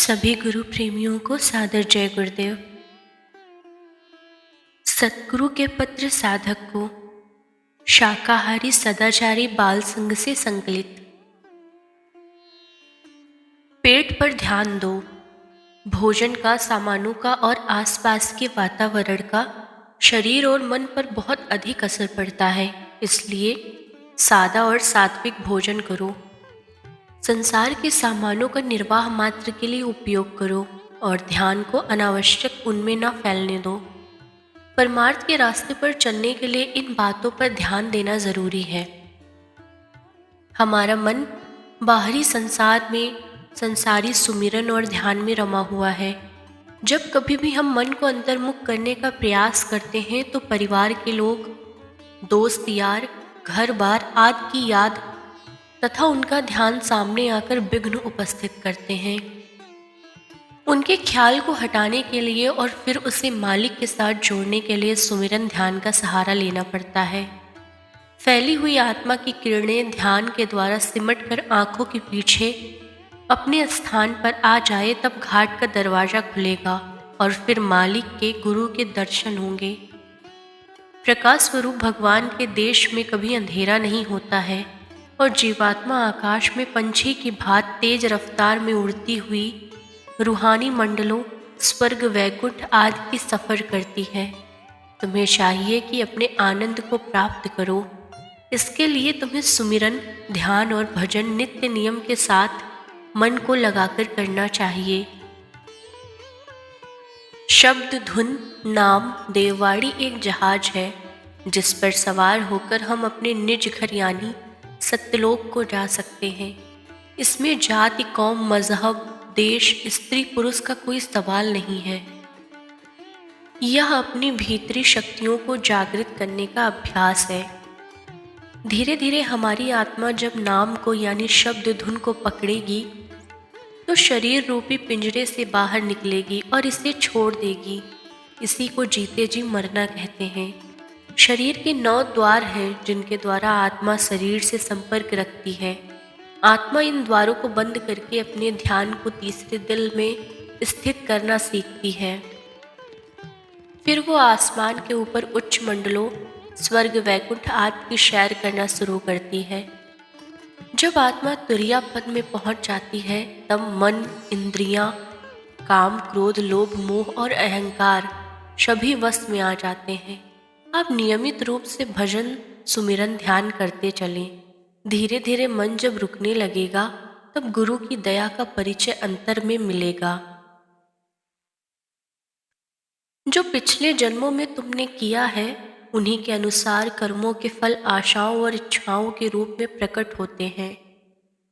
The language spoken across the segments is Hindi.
सभी गुरु प्रेमियों को सादर जय गुरुदेव। सतगुरु के पत्र साधक को शाकाहारी सदाचारी बाल संघ से संकलित। पेट पर ध्यान दो। भोजन का, सामानों का और आसपास के वातावरण का शरीर और मन पर बहुत अधिक असर पड़ता है, इसलिए सादा और सात्विक भोजन करो। संसार के सामानों का निर्वाह मात्र के लिए उपयोग करो और ध्यान को अनावश्यक उनमें न फैलने दो। परमार्थ के रास्ते पर चलने के लिए इन बातों पर ध्यान देना जरूरी है। हमारा मन बाहरी संसार में संसारी सुमिरन और ध्यान में रमा हुआ है। जब कभी भी हम मन को अंतर्मुख करने का प्रयास करते हैं तो परिवार के लोग, दोस्त यार, घर बार आदि की याद तथा उनका ध्यान सामने आकर विघ्न उपस्थित करते हैं। उनके ख्याल को हटाने के लिए और फिर उसे मालिक के साथ जोड़ने के लिए सुमिरन ध्यान का सहारा लेना पड़ता है। फैली हुई आत्मा की किरणें ध्यान के द्वारा सिमट कर आंखों के पीछे अपने स्थान पर आ जाए तब घाट का दरवाजा खुलेगा और फिर मालिक के, गुरु के दर्शन होंगे। प्रकाश स्वरूप भगवान के देश में कभी अंधेरा नहीं होता है और जीवात्मा आकाश में पंछी की भांति तेज रफ्तार में उड़ती हुई रूहानी मंडलों, स्वर्ग, वैकुंठ आदि की सफर करती है। तुम्हें चाहिए कि अपने आनंद को प्राप्त करो। इसके लिए तुम्हें सुमिरन, ध्यान और भजन नित्य नियम के साथ मन को लगाकर करना चाहिए। शब्द, धुन, नाम, देववाड़ी एक जहाज है जिस पर सवार होकर हम अपने निज घर यानी सत्यलोक को जा सकते हैं। इसमें जाति, कौम, मजहब, देश, स्त्री पुरुष का कोई सवाल नहीं है। यह अपनी भीतरी शक्तियों को जागृत करने का अभ्यास है। धीरे धीरे हमारी आत्मा जब नाम को यानी शब्द, धुन को पकड़ेगी तो शरीर रूपी पिंजरे से बाहर निकलेगी और इसे छोड़ देगी। इसी को जीते जी मरना कहते हैं। शरीर के 9 द्वार हैं जिनके द्वारा आत्मा शरीर से संपर्क रखती है। आत्मा इन द्वारों को बंद करके अपने ध्यान को तीसरे दिल में स्थित करना सीखती है। फिर वो आसमान के ऊपर उच्च मंडलों, स्वर्ग, वैकुंठ आदि की सैर करना शुरू करती है। जब आत्मा तुरिया पद में पहुंच जाती है तब मन, इंद्रियां, काम, क्रोध, लोभ, मोह और अहंकार सभी वश में आ जाते हैं। आप नियमित रूप से भजन, सुमिरन, ध्यान करते चलें। धीरे धीरे मन जब रुकने लगेगा तब गुरु की दया का परिचय अंतर में मिलेगा। जो पिछले जन्मों में तुमने किया है उन्हीं के अनुसार कर्मों के फल आशाओं और इच्छाओं के रूप में प्रकट होते हैं।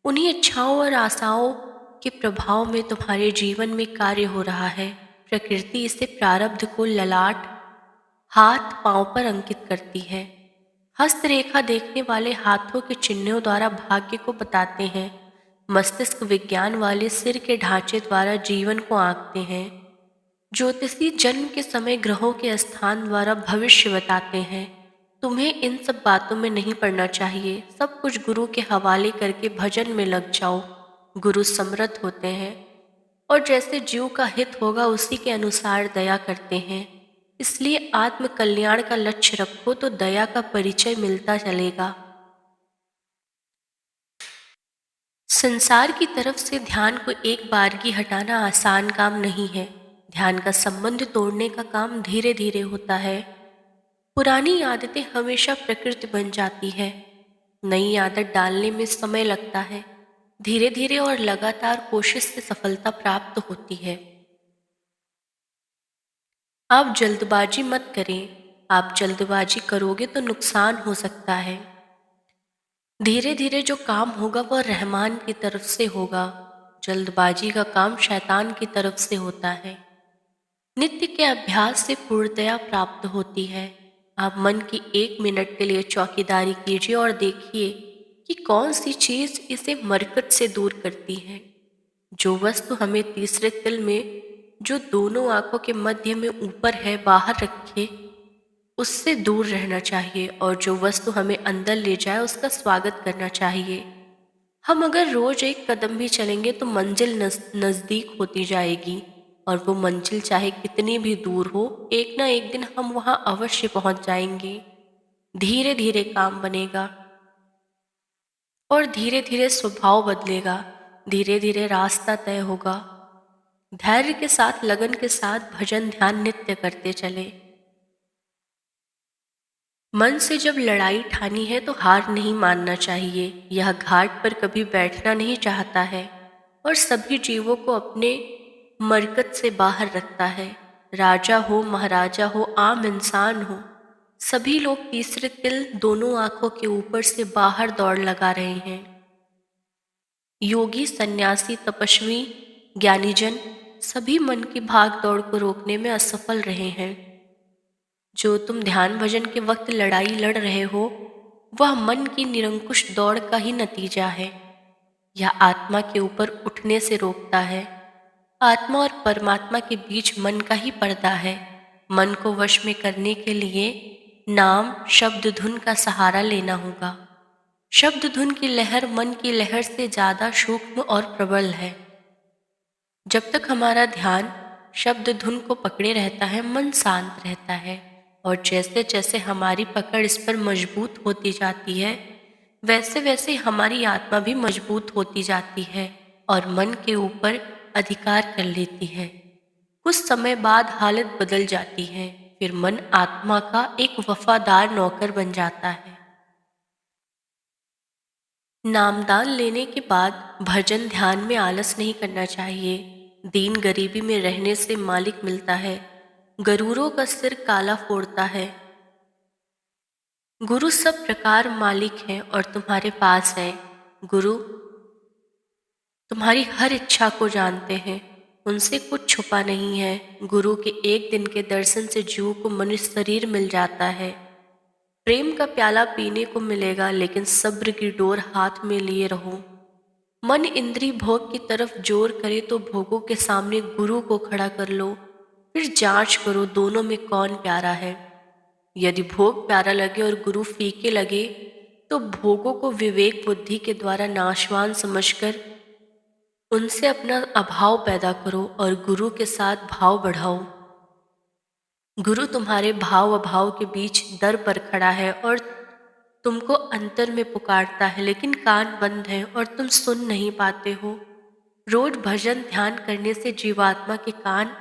उन्हीं इच्छाओं और आशाओं के प्रभाव में तुम्हारे जीवन में कार्य हो रहा है। प्रकृति इसे प्रारब्ध को ललाट, हाथ, पांव पर अंकित करती है। हस्तरेखा देखने वाले हाथों के चिन्हों द्वारा भाग्य को बताते हैं। मस्तिष्क विज्ञान वाले सिर के ढांचे द्वारा जीवन को आंकते हैं। ज्योतिषी जन्म के समय ग्रहों के स्थान द्वारा भविष्य बताते हैं। तुम्हें इन सब बातों में नहीं पड़ना चाहिए। सब कुछ गुरु के हवाले करके भजन में लग जाओ। गुरु समर्थ होते हैं और जैसे जीव का हित होगा उसी के अनुसार दया करते हैं। इसलिए आत्म कल्याण का लक्ष्य रखो तो दया का परिचय मिलता चलेगा। संसार की तरफ से ध्यान को एक बारगी हटाना आसान काम नहीं है। ध्यान का संबंध तोड़ने का काम धीरे धीरे होता है। पुरानी आदतें हमेशा प्रकृति बन जाती है। नई आदत डालने में समय लगता है। धीरे धीरे और लगातार कोशिश से सफलता प्राप्त होती है। आप जल्दबाजी मत करें। आप जल्दबाजी करोगे तो नुकसान हो सकता है। धीरे धीरे जो काम होगा वह रहमान की तरफ से होगा। जल्दबाजी का काम शैतान की तरफ से होता है। नित्य के अभ्यास से पूर्णतया प्राप्त होती है। आप मन की 1 मिनट के लिए चौकीदारी कीजिए और देखिए कि कौन सी चीज इसे मरकट से दूर करती है। जो वस्तु हमें तीसरे तिल में, जो दोनों आंखों के मध्य में ऊपर है, बाहर रखे, उससे दूर रहना चाहिए और जो वस्तु हमें अंदर ले जाए उसका स्वागत करना चाहिए। हम अगर रोज एक कदम भी चलेंगे तो मंजिल नजदीक होती जाएगी, और वो मंजिल चाहे कितनी भी दूर हो, एक ना एक दिन हम वहां अवश्य पहुंच जाएंगे। धीरे धीरे काम बनेगा और धीरे धीरे स्वभाव बदलेगा, धीरे धीरे रास्ता तय होगा। धैर्य के साथ, लगन के साथ भजन ध्यान नित्य करते चले। मन से जब लड़ाई ठानी है तो हार नहीं मानना चाहिए। यह घाट पर कभी बैठना नहीं चाहता है और सभी जीवों को अपने मरकत से बाहर रखता है। राजा हो, महाराजा हो, आम इंसान हो, सभी लोग तीसरे तिल दोनों आंखों के ऊपर से बाहर दौड़ लगा रहे हैं। योगी, सन्यासी, तपस्वी, ज्ञानीजन सभी मन की भाग दौड़ को रोकने में असफल रहे हैं। जो तुम ध्यान भजन के वक्त लड़ाई लड़ रहे हो, वह मन की निरंकुश दौड़ का ही नतीजा है। यह आत्मा के ऊपर उठने से रोकता है। आत्मा और परमात्मा के बीच मन का ही पर्दा है। मन को वश में करने के लिए नाम, शब्द, धुन का सहारा लेना होगा। शब्द धुन की लहर मन की लहर से ज्यादा सूक्ष्म और प्रबल है। जब तक हमारा ध्यान शब्द धुन को पकड़े रहता है, मन शांत रहता है, और जैसे जैसे हमारी पकड़ इस पर मजबूत होती जाती है, वैसे वैसे हमारी आत्मा भी मजबूत होती जाती है और मन के ऊपर अधिकार कर लेती है। कुछ समय बाद हालत बदल जाती है, फिर मन आत्मा का एक वफादार नौकर बन जाता है। नामदान लेने के बाद भजन ध्यान में आलस नहीं करना चाहिए। दीन गरीबी में रहने से मालिक मिलता है। गरूरों का सिर काला फोड़ता है। गुरु सब प्रकार मालिक है और तुम्हारे पास है। गुरु तुम्हारी हर इच्छा को जानते हैं, उनसे कुछ छुपा नहीं है। गुरु के एक दिन के दर्शन से जीव को मनुष्य शरीर मिल जाता है। प्रेम का प्याला पीने को मिलेगा, लेकिन सब्र की डोर हाथ में लिए रहो। मन इंद्री भोग की तरफ जोर करे तो भोगों के सामने गुरु को खड़ा कर लो, फिर जांच करो दोनों में कौन प्यारा है। यदि भोग प्यारा लगे और गुरु फीके लगे, तो भोगों को विवेक बुद्धि के द्वारा नाशवान समझकर उनसे अपना अभाव पैदा करो और गुरु के साथ भाव बढ़ाओ। गुरु तुम्हारे भाव अभाव के बीच दर पर खड़ा है और तुमको अंतर में पुकारता है, लेकिन कान बंद है और तुम सुन नहीं पाते हो। रोज भजन ध्यान करने से जीवात्मा के कान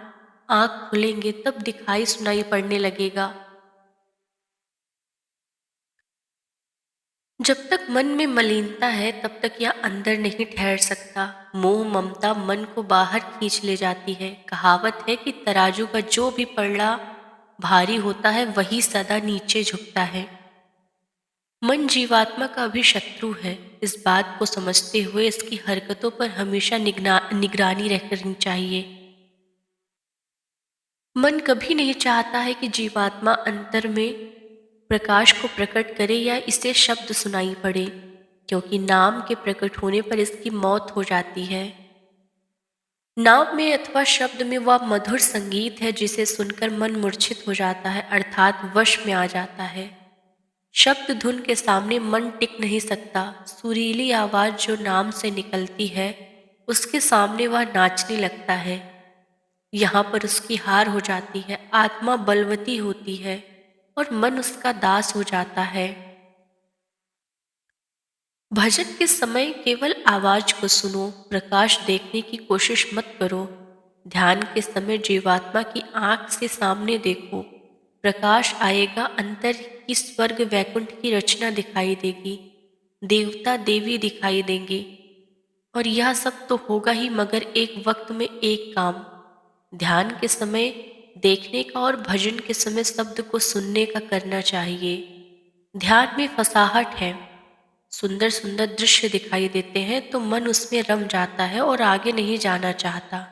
आंख खुलेंगे, तब दिखाई सुनाई पड़ने लगेगा। जब तक मन में मलिनता है, तब तक यह अंदर नहीं ठहर सकता। मोह ममता मन को बाहर खींच ले जाती है। कहावत है कि तराजू का जो भी पलड़ा भारी होता है, वही सदा नीचे झुकता है। मन जीवात्मा का भी शत्रु है। इस बात को समझते हुए इसकी हरकतों पर हमेशा निगरानी रखनी चाहिए। मन कभी नहीं चाहता है कि जीवात्मा अंतर में प्रकाश को प्रकट करे या इसे शब्द सुनाई पड़े, क्योंकि नाम के प्रकट होने पर इसकी मौत हो जाती है। नाम में अथवा शब्द में वह मधुर संगीत है जिसे सुनकर मन मूर्छित हो जाता है, अर्थात वश में आ जाता है। शब्द धुन के सामने मन टिक नहीं सकता। सुरीली आवाज जो नाम से निकलती है, उसके सामने वह नाचने लगता है। यहाँ पर उसकी हार हो जाती है। आत्मा बलवती होती है और मन उसका दास हो जाता है। भजन के समय केवल आवाज को सुनो, प्रकाश देखने की कोशिश मत करो। ध्यान के समय जीवात्मा की आंख से सामने देखो। प्रकाश आएगा, अंतर की स्वर्ग वैकुंठ की रचना दिखाई देगी, देवता देवी दिखाई देंगे, और यह सब तो होगा ही, मगर एक वक्त में एक काम। ध्यान के समय देखने का और भजन के समय शब्द को सुनने का करना चाहिए। ध्यान में फसाहट है। सुंदर सुंदर दृश्य दिखाई देते हैं तो मन उसमें रम जाता है और आगे नहीं जाना चाहता।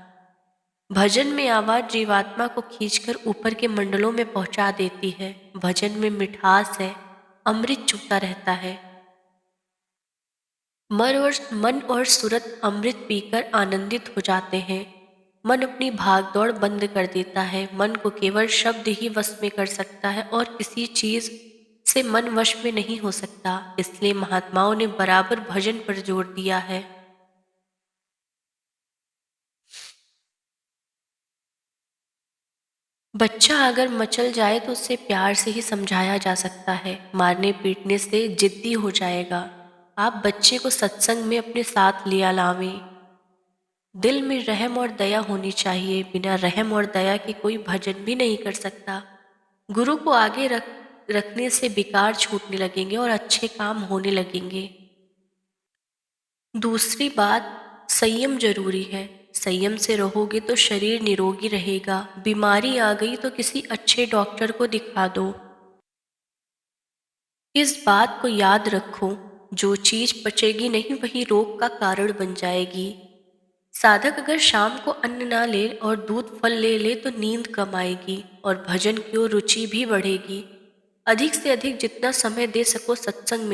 भजन में आवाज जीवात्मा को खींचकर ऊपर के मंडलों में पहुंचा देती है। भजन में मिठास है, अमृत चूता रहता है। मन और सूरत अमृत पीकर आनंदित हो जाते हैं। मन अपनी भागदौड़ बंद कर देता है। मन को केवल शब्द ही वश में कर सकता है और किसी चीज से मन वश में नहीं हो सकता, इसलिए महात्माओं ने बराबर भजन पर जोर दिया है। बच्चा अगर मचल जाए तो उसे प्यार से ही समझाया जा सकता है, मारने पीटने से जिद्दी हो जाएगा। आप बच्चे को सत्संग में अपने साथ लिया लावें। दिल में रहम और दया होनी चाहिए, बिना रहम और दया के कोई भजन भी नहीं कर सकता। गुरु को आगे रखने से विकार छूटने लगेंगे और अच्छे काम होने लगेंगे। दूसरी बात, संयम जरूरी है। संयम से रहोगे तो शरीर निरोगी रहेगा। बीमारी आ गई तो किसी अच्छे डॉक्टर को दिखा दो। इस बात को याद रखो, जो चीज पचेगी नहीं वही रोग का कारण बन जाएगी। साधक अगर शाम को अन्न ना ले और दूध फल ले ले तो नींद कम आएगी और भजन की ओर रुचि भी बढ़ेगी। अधिक से अधिक जितना समय दे सको सत्संग में